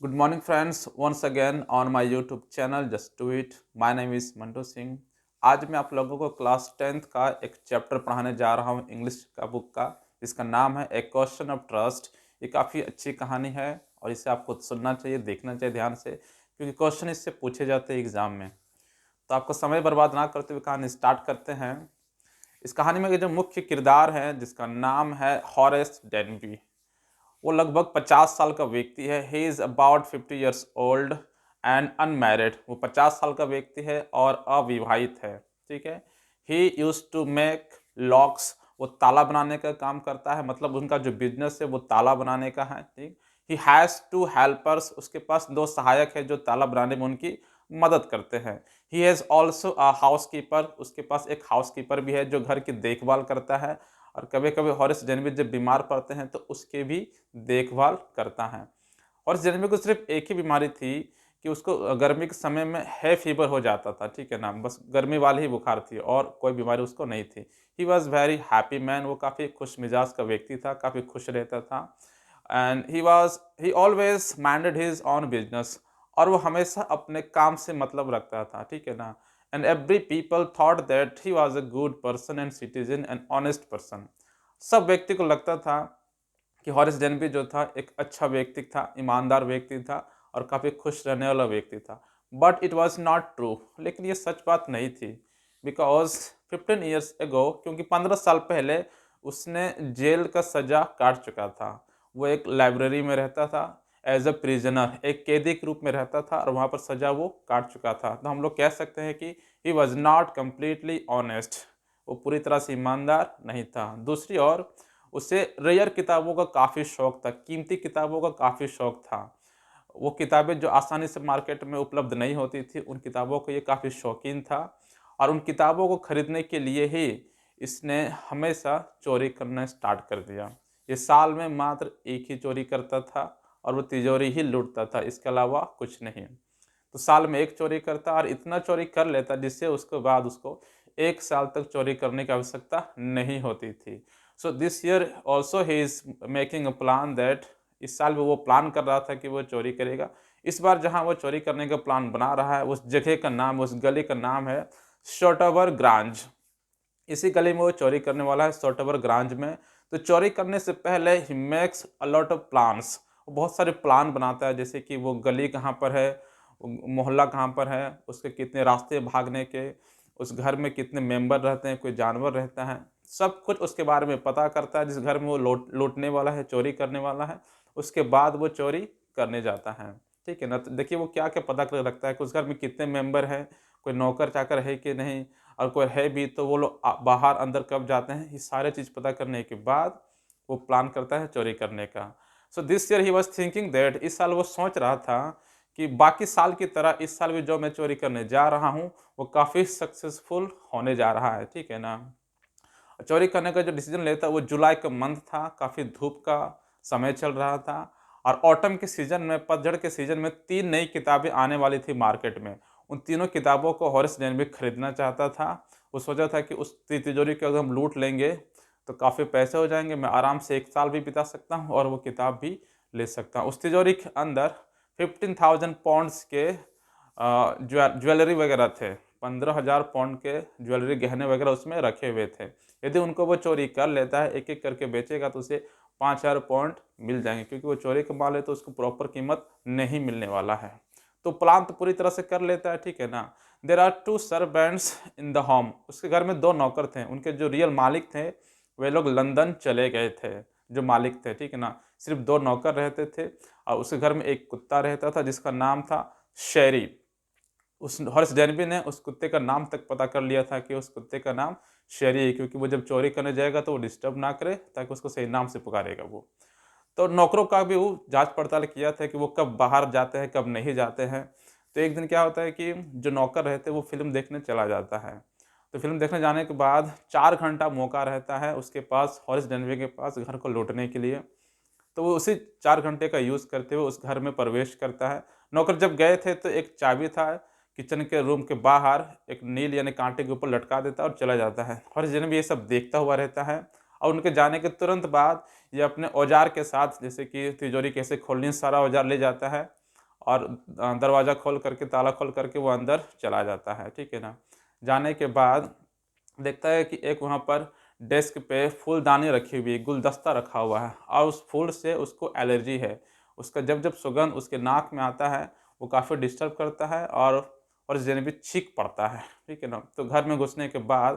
Good morning, friends. Once again on my YouTube channel, Just Do It. My name is Mantu Singh. आज मैं आप लोगों को क्लास 10th का एक चैप्टर पढ़ाने जा रहा हूँ इंग्लिश का बुक का, जिसका नाम है ए क्वेश्चन ऑफ ट्रस्ट। ये काफ़ी अच्छी कहानी है और इसे आपको सुनना चाहिए, देखना चाहिए ध्यान से, क्योंकि क्वेश्चन इससे पूछे जाते हैं एग्जाम में। तो आपको समय बर्बाद ना करते हुए कहानी स्टार्ट करते हैं। इस कहानी में जो मुख्य किरदार है, जिसका नाम है हॉरेस डेनबी, वो लगभग 50 साल का व्यक्ति है। He is about 50 years old and unmarried. वो 50 साल का व्यक्ति है और अविवाहित है। ठीक है। ही यूज टू मेक लॉक्स। वो ताला बनाने का काम करता है, मतलब उनका जो बिजनेस है वो ताला बनाने का है। ठीक। He has two helpers. उसके पास दो सहायक है जो ताला बनाने में उनकी मदद करते हैं। He has also a house keeper. उसके पास एक हाउस कीपर भी है जो घर की देखभाल करता है, और कभी कभी हॉरिस जेनबी जब बीमार पड़ते हैं तो उसके भी देखभाल करता है। और जेरेमी को सिर्फ एक ही बीमारी थी कि उसको गर्मी के समय में है फीवर हो जाता था। ठीक है ना, बस गर्मी वाली ही बुखार थी और कोई बीमारी उसको नहीं थी। He was very happy man. वो काफ़ी खुश मिजाज का व्यक्ति था, काफ़ी खुश रहता था। And he always minded his on business. और वो हमेशा अपने काम से मतलब रखता था। ठीक है ना। And every people thought that he was a good person and citizen and honest person. सब व्यक्ति को लगता था कि हॉरिस डेनबी जो था एक अच्छा व्यक्ति था, ईमानदार व्यक्ति था और काफ़ी खुश रहने वाला व्यक्ति था। But it was not true. लेकिन ये सच बात नहीं थी। बिकॉज 15 ईयर्स एगो, क्योंकि 15 साल पहले उसने जेल का सजा काट चुका था। वो एक लाइब्रेरी में रहता था, एज अ प्रिजनर, एक कैदी के रूप में रहता था, और वहाँ पर सजा वो काट चुका था। तो हम लोग कह सकते हैं कि he was not completely honest. वो पूरी तरह से ईमानदार नहीं था। दूसरी ओर उसे रेयर किताबों का काफ़ी शौक था, कीमती किताबों का काफ़ी शौक था। वो किताबें जो आसानी से मार्केट में उपलब्ध नहीं होती थी, उन किताबों को ये काफ़ी शौकीन था। और उन किताबों को खरीदने के लिए ही इसने हमेशा चोरी करना स्टार्ट कर दिया। ये साल में मात्र एक ही चोरी करता था और वो तिजोरी ही लूटता था, इसके अलावा कुछ नहीं। तो साल में एक चोरी करता और इतना चोरी कर लेता जिससे उसके बाद उसको 1 साल तक चोरी करने की आवश्यकता नहीं होती थी। So this year also he is making a plan that, इस साल भी वो प्लान कर रहा था कि वो चोरी करेगा। इस बार जहाँ वो चोरी करने का प्लान बना रहा है, उस जगह का नाम, उस गली का नाम है शॉटोवर ग्रांज। इसी गली में वो चोरी करने वाला है, शॉटोवर ग्रांज में। तो चोरी करने से पहले he makes a lot of plans. वो बहुत सारे प्लान बनाता है, जैसे कि वो गली कहाँ पर है, मोहल्ला कहाँ पर है, उसके कितने रास्ते भागने के, उस घर में कितने मेंबर रहते हैं, कोई जानवर रहता है, सब कुछ उसके बारे में पता करता है। जिस घर में वो लूटने वाला है, चोरी करने वाला है, उसके बाद वो चोरी करने जाता है। ठीक है ना। तो देखिए वो क्या क्या पता कर रखता है कि उस घर में कितने मेंबर हैं, कोई नौकर चाकर है कि नहीं, और कोई है भी तो वो लोग बाहर अंदर कब जाते हैं। ये सारे चीज़ पता करने के बाद वो प्लान करता है चोरी करने का। So this year he was thinking that, इस साल वो सोच रहा था कि बाकी साल की तरह इस साल भी जो मैं चोरी करने जा रहा हूँ वो काफ़ी सक्सेसफुल होने जा रहा है। ठीक है ना। चोरी करने का जो डिसीजन लेता वो जुलाई का मंथ था, काफ़ी धूप का समय चल रहा था। और ऑटम के सीज़न में, पतझड़ के सीज़न में 3 नई किताबें आने वाली थी मार्केट में। उन तीनों किताबों को हॉरिस डेनबी खरीदना चाहता था। वो सोचा था कि उस तिजोरी को अगर हम लूट लेंगे तो काफ़ी पैसे हो जाएँगे, मैं आराम से 1 साल भी बिता सकता हूँ और वो किताब भी ले सकता हूँ। उस तिजोरी के अंदर 15,000 पाउंड्स के ज्वेलरी वगैरह थे। 15,000 पाउंड के ज्वेलरी, गहने वगैरह उसमें रखे हुए थे। यदि उनको वो चोरी कर लेता है, एक-एक करके बेचेगा, तो उसे 5,000 पॉइंट मिल जाएँगे, क्योंकि वो चोरी का माल है तो उसको प्रॉपर कीमत नहीं मिलने वाला है। तो प्लान तो पूरी तरह से कर लेता है। ठीक है ना। There are 2 servants in the home. उसके घर में 2 नौकर थे। उनके जो रियल मालिक थे, वे लोग लंदन चले गए थे, जो मालिक थे। ठीक है ना। सिर्फ़ 2 नौकर रहते थे और उसके घर में एक कुत्ता रहता था जिसका नाम था शेरी। उस हॉरिस डेनबी ने उस कुत्ते का नाम तक पता कर लिया था कि उस कुत्ते का नाम शेरी है, क्योंकि वो जब चोरी करने जाएगा तो वो डिस्टर्ब ना करे, ताकि उसको सही नाम से पुकारेगा वो। तो नौकरों का भी वो जाँच पड़ताल किया था कि वो कब बाहर जाते हैं, कब नहीं जाते हैं। तो एक दिन क्या होता है कि जो नौकर रहते हैं वो फ़िल्म देखने चला जाता है। तो फ़िल्म देखने जाने के बाद 4 घंटा मौका रहता है उसके पास, हॉरिस डेनबी के पास, घर को लूटने के लिए। तो वो उसी 4 घंटे का यूज़ करते हुए उस घर में प्रवेश करता है। नौकर जब गए थे तो एक चाबी था, किचन के रूम के बाहर एक नील यानी काँटे के ऊपर लटका देता है और चला जाता है। हॉरिस जेनेबी ये सब देखता हुआ रहता है और उनके जाने के तुरंत बाद ये अपने औज़ार के साथ, जैसे कि तिजोरी कैसे खोलनी है, सारा औज़ार ले जाता है और दरवाज़ा खोल करके, ताला खोल करके वो अंदर चला जाता है, ठीक है ना। जाने के बाद देखता है कि एक वहाँ पर डेस्क पे फूलदानी रखी हुई है, गुलदस्ता रखा हुआ है और उस फूल से उसको एलर्जी है। उसका जब-जब सुगंध उसके नाक में आता है, वो काफ़ी डिस्टर्ब करता है और ज़ेनबी छींक पड़ता है, ठीक है ना। तो घर में घुसने के बाद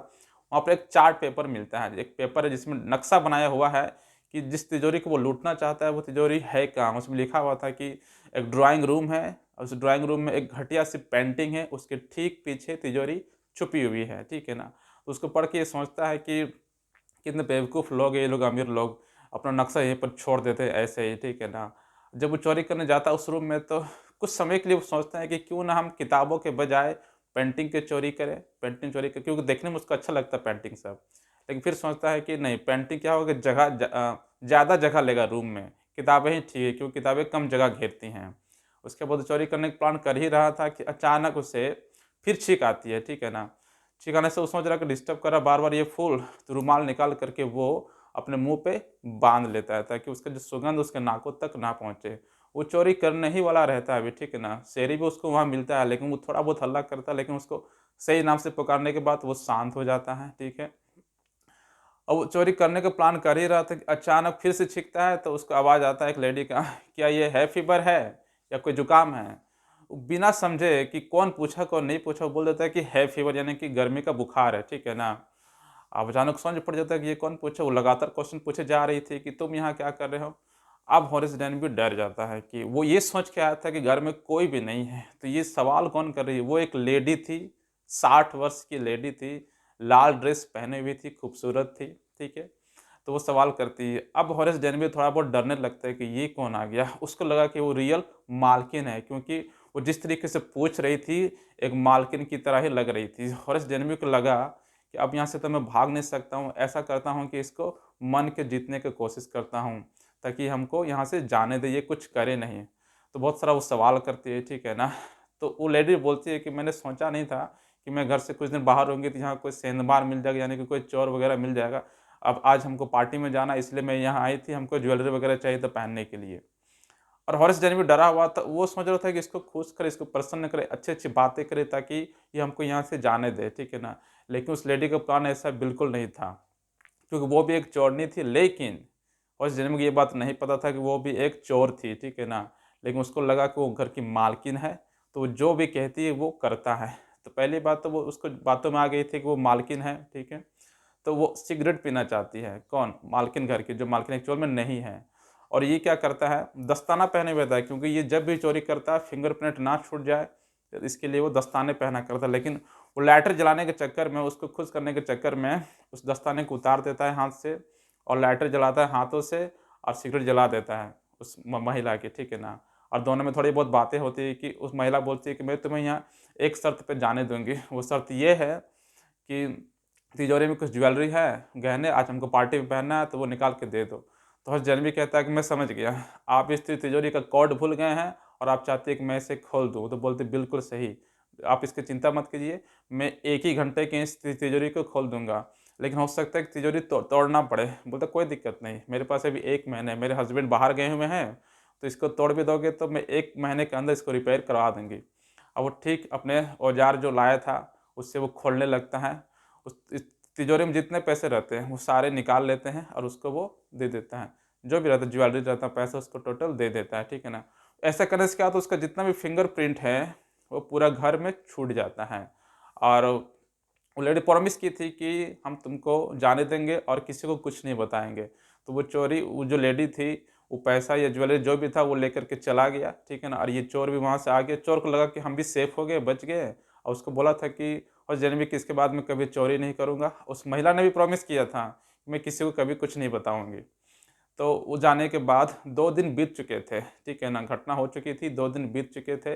वहाँ पे एक चार्ट पेपर मिलता है। एक पेपर है जिसमें नक्शा बनाया हुआ है कि जिस तिजोरी को वो लूटना चाहता है, वो तिजोरी है कहाँ? उसमें लिखा हुआ था कि एक ड्राइंग रूम है और उस ड्राइंग रूम में एक घटिया-सी पेंटिंग है, उसके ठीक पीछे तिजोरी छुपी हुई है, ठीक है ना। तो उसको पढ़ के ये सोचता है कि कितने बेवकूफ़ लोग हैं ये लोग, अमीर लोग, अपना नक्शा यहीं पर छोड़ देते हैं ऐसे ही, ठीक है ना। जब वो चोरी करने जाता है उस रूम में, तो कुछ समय के लिए वो सोचता है कि क्यों ना हम किताबों के बजाय पेंटिंग की चोरी करें, पेंटिंग चोरी कर, क्योंकि देखने में उसको अच्छा लगता है पेंटिंग सब। लेकिन फिर सोचता है कि नहीं, पेंटिंग क्या होगा, ज़्यादा जगह लेगा रूम में, किताबें ही ठीक है क्योंकि किताबें कम जगह घेरती हैं। उसके बाद वो चोरी करने का प्लान कर ही रहा था कि अचानक उसे फिर छींक आती है, ठीक है ना। छींक आने से वो सोच रहा है कि डिस्टर्ब कर रहा है बार-बार ये फूल, तो रुमाल निकाल करके वो अपने मुँह पे बाँध लेता है ताकि उसका जो सुगंध उसके नाकों तक ना पहुँचे। वो चोरी करने ही वाला रहता है अभी, ठीक है ना। शेरी भी उसको वहाँ मिलता है, लेकिन वो थोड़ा बहुत हल्ला करता है, लेकिन उसको सही नाम से पुकारने के बाद वो शांत हो जाता है, ठीक है। और वो चोरी करने का प्लान कर ही रहा था कि अचानक फिर से छींकता है, तो उसको आवाज़ आता है एक लेडी का, क्या ये है फ़ीवर है या कोई ज़ुकाम है? वो बिना समझे कि कौन पूछा कौन नहीं पूछा, वो बोल देता है कि है फ़ीवर, यानी कि गर्मी का बुखार है, ठीक है ना। अब अचानक समझ पड़ जाता है कि ये कौन पूछा, वो लगातार क्वेश्चन पूछे जा रही थी कि तुम यहाँ क्या कर रहे हो? अब हॉरिस डैन भी डर जाता है कि वो ये सोच के आया था कि घर में कोई भी नहीं है, तो ये सवाल कौन कर रही है? वो एक लेडी थी, 60 वर्ष की लेडी थी, लाल ड्रेस पहने हुई थी, खूबसूरत थी, ठीक है? तो वो सवाल करती है। अब हॉरिस डैन भी थोड़ा बहुत डरने लगता है कि ये कौन आ गया? उसको लगा कि वो रियल मालकिन है, क्योंकि वो जिस तरीके से पूछ रही थी, एक मालकिन की तरह ही लग रही थी। हॉरिस डैन को लगा कि अब यहाँ से तो मैं भाग नहीं सकता हूँ, ऐसा करता हूँ कि इसको मन के जीतने की कोशिश करता हूँ, ताकि हमको यहाँ से जाने दे, ये कुछ करे नहीं। तो बहुत सारा वो सवाल करती है, ठीक है ना? तो वो लेडी बोलती है कि मैंने सोचा नहीं था कि मैं घर से कुछ दिन बाहर रहूँगी तो यहाँ कोई सेंधमार मिल जाएगा, यानी कि कोई चोर वगैरह मिल जाएगा। अब आज हमको पार्टी में जाना है, इसलिए मैं यहाँ आई थी, हमको ज्वेलरी वगैरह चाहिए था पहनने के लिए। और हॉरिस डैनी भी डरा हुआ था, वो सोच रहा था कि इसको खुश करे, इसको प्रसन्न करे, अच्छी-अच्छी बातें करे ताकि ये हमको यहाँ से जाने दे, ठीक है ना? लेकिन उस लेडी का प्लान ऐसा बिल्कुल नहीं था, क्योंकि वो भी एक चोरनी थी, लेकिन हॉरिस डैनी को ये बात नहीं पता था कि वो भी एक चोर थी, ठीक है ना? लेकिन उसको लगा कि वो घर की मालकिन है, तो वो जो भी कहती है वो करता है। तो पहली बात तो वो उसको बातों में आ गई थी कि वो मालकिन है, ठीक है? तो वो सिगरेट पीना चाहती है। कौन? मालकिन घर की, जो मालकिन एक्चुअल में नहीं है। और ये क्या करता है, दस्ताना पहने हुए था, क्योंकि ये जब भी चोरी करता है फिंगरप्रिंट ना छूट जाए, तो इसके लिए वो दस्ताने पहना करता है। लेकिन वो लाइटर जलाने के चक्कर में, उसको खुश करने के चक्कर में उस दस्ताने को उतार देता है हाथ से और लाइटर जलाता है हाथों से और सिगरेट जला देता है उस महिला की, ठीक है ना। और दोनों में थोड़ी बहुत बातें होती है कि उस महिला बोलती है कि मैं तुम्हें यहाँ एक शर्त पे जाने दूँगी। वो शर्त ये है कि तिजोरी में कुछ ज्वेलरी है, गहने, आज हमको पार्टी में पहनना है, तो वो निकाल के दे दो। तो हर्ष जैन भी कहता है कि मैं समझ गया, आप इस तिजोरी का कोड भूल गए हैं और आप चाहते हैं कि मैं इसे खोल दूँ। तो बोलते बिल्कुल सही, आप इसकी चिंता मत कीजिए, मैं 1 ही घंटे के इस तिजोरी को खोल दूँगा। लेकिन हो सकता है कि तिजोरी तोड़ना पड़े। बोलता कोई दिक्कत नहीं, मेरे पास अभी 1 महीना है, मेरे हस्बैंड बाहर गए हुए हैं, तो इसको तोड़ भी दोगे तो मैं 1 महीने के अंदर इसको रिपेयर करवा दूँगी। अब वो ठीक अपने औज़ार जो लाया था, उससे वो खोलने लगता है। उस इस तिजोरी में जितने पैसे रहते हैं, वो सारे निकाल लेते हैं और उसको वो दे देता है। जो भी रहता है, ज्वेलरी रहता है, पैसा उसको टोटल दे देता है, ठीक है ना? ऐसा करने से क्या होता है, उसका जितना भी फिंगरप्रिंट है, वो पूरा घर में छूट जाता है। और ऑलरेडी प्रॉमिस की थी कि हम तुमको जाने देंगे और किसी को कुछ नहीं बताएँगे। तो वो जो लेडी थी, वो पैसा या ज्वेलरी जो भी था वो लेकर के चला गया, ठीक है ना? और ये चोर भी वहाँ से आ गया, चोर को लगा कि हम भी सेफ हो गए, बच गए, और उसको बोला था कि और जन्मी कि इसके बाद मैं कभी चोरी नहीं करूँगा। उस महिला ने भी प्रॉमिस किया था, कि मैं किसी को कभी कुछ नहीं बताऊँगी। तो वो जाने के बाद 2 दिन बीत चुके थे, ठीक है ना? घटना हो चुकी थी, 2 दिन बीत चुके थे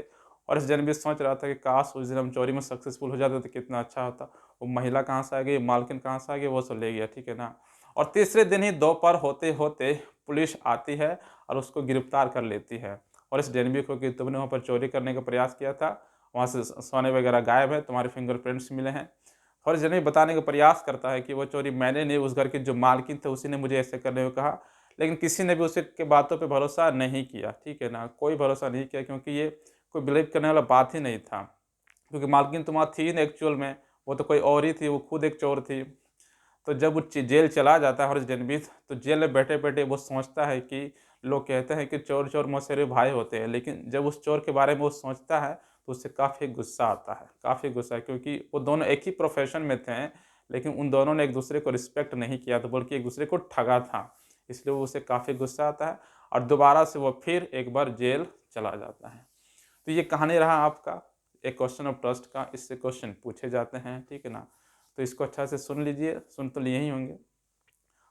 और इस जन भी सोच रहा था कि काश उस दिन हम चोरी में सक्सेसफुल हो जाते तो कितना अच्छा होता। वो महिला कहाँ से आ गई, मालकिन कहाँ से आ गई, वो सब ले गया, ठीक है ना? और तीसरे दिन ही दोपहर होते-होते पुलिस आती है और उसको गिरफ्तार कर लेती है और इस डेनबी को कि तुमने वहाँ पर चोरी करने का प्रयास किया था, वहाँ से सोने वगैरह गायब है, तुम्हारे फिंगरप्रिंट्स मिले हैं। और इस डेनबी बताने का प्रयास करता है कि वो चोरी मैंने नहीं, उस घर के जो मालकिन थे उसी ने मुझे ऐसे करने को कहा। लेकिन किसी ने भी उसके बातों पे भरोसा नहीं किया, ठीक है ना, कोई भरोसा नहीं किया, क्योंकि ये कोई बिलीव करने वाला बात ही नहीं था। क्योंकि मालकिन तो वहाँ थी नहीं एक्चुअल में, वो तो कोई और ही थी, वो खुद एक चोर थी। तो जब वो जेल चला जाता है हॉरिस डेनविथ, तो जेल में बैठे-बैठे वो सोचता है कि लोग कहते हैं कि चोर-चोर मौसेरे भाई होते हैं, लेकिन जब उस चोर के बारे में वो सोचता है, तो उसे काफ़ी गुस्सा आता है, काफ़ी गुस्सा, क्योंकि वो दोनों एक ही प्रोफ़ेशन में थे, लेकिन उन दोनों ने एक-दूसरे को रिस्पेक्ट नहीं किया था, बल्कि एक-दूसरे को ठगा था। इसलिए वो उसे काफ़ी गुस्सा आता है और दोबारा से वो फिर एक बार जेल चला जाता है। तो ये कहानी रहा आपका एक क्वेश्चन ऑफ ट्रस्ट का, इससे क्वेश्चन पूछे जाते हैं, ठीक है ना? तो इसको अच्छा से सुन लीजिए, सुन तो लिए ही होंगे।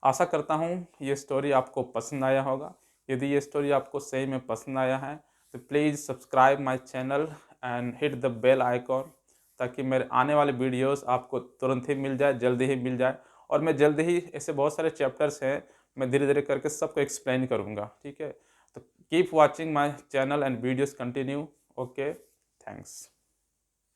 आशा करता हूँ ये स्टोरी आपको पसंद आया होगा। यदि ये स्टोरी आपको सही में पसंद आया है, तो please subscribe my channel and hit the bell icon, ताकि मेरे आने वाले वीडियोस आपको तुरंत ही मिल जाए, जल्दी ही मिल जाए। और मैं जल्दी ही, ऐसे बहुत सारे चैप्टर्स हैं, मैं धीरे-धीरे करके सबको एक्सप्लेन करूँगा, ठीक है? तो keep watching my channel and videos continue. Okay, thanks.